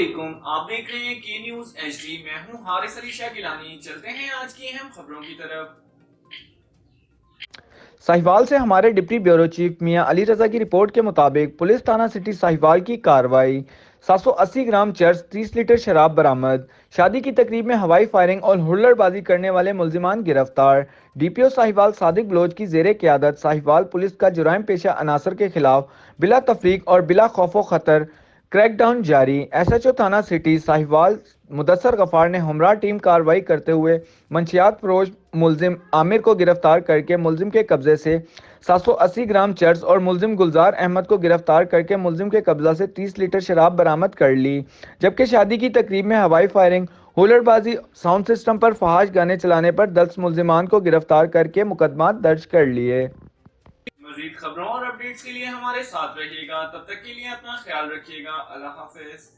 अस्सलामुअलैकुम, आप देख रहे हैं के न्यूज HD। मैं हूं हारिस अली शाह गिलानी। चलते हैं आज की अहम खबरों की तरफ। साहिवाल से हमारे डिप्टी ब्यूरो चीफ मियां अली रजा की रिपोर्ट के मुताबिक पुलिस थाना सिटी साहिवाल की कार्रवाई 780 ग्राम चर्च 30 लीटर शराब बरामद। शादी की तकरीब में हवाई फायरिंग और हुल्लड़बाजी करने वाले मुल्जिमान गिरफ्तार। डीपीओ साहिवाल सादिक बलोच की जेर क़यादत साहिवाल पुलिस का जुराइम पेशा अनासर के खिलाफ बिला तफरीक और बिला खौफो खतर क्रैकडाउन जारी। एसएचओ थाना सिटी साहिवाल मुदस्सर गफार ने हमरा टीम कार्रवाई करते हुए मंशियात फरोश मुलजिम आमिर को गिरफ्तार करके मुलजिम के कब्जे से 780 ग्राम चर्च और मुलजिम गुलजार अहमद को गिरफ्तार करके मुलजिम के कब्जा से 30 लीटर शराब बरामद कर ली। जबकि शादी की तकरीब में हवाई फायरिंग, हुल्लड़बाजी, साउंड सिस्टम पर फहाश गाने चलाने पर 10 मुलजिमान को गिरफ्तार करके मुकदमा दर्ज कर लिए। मजीद खबरों और अपडेट्स के लिए हमारे साथ रहिएगा। तब तक के लिए अपना ख्याल रखिएगा। अल्लाह हाफिज।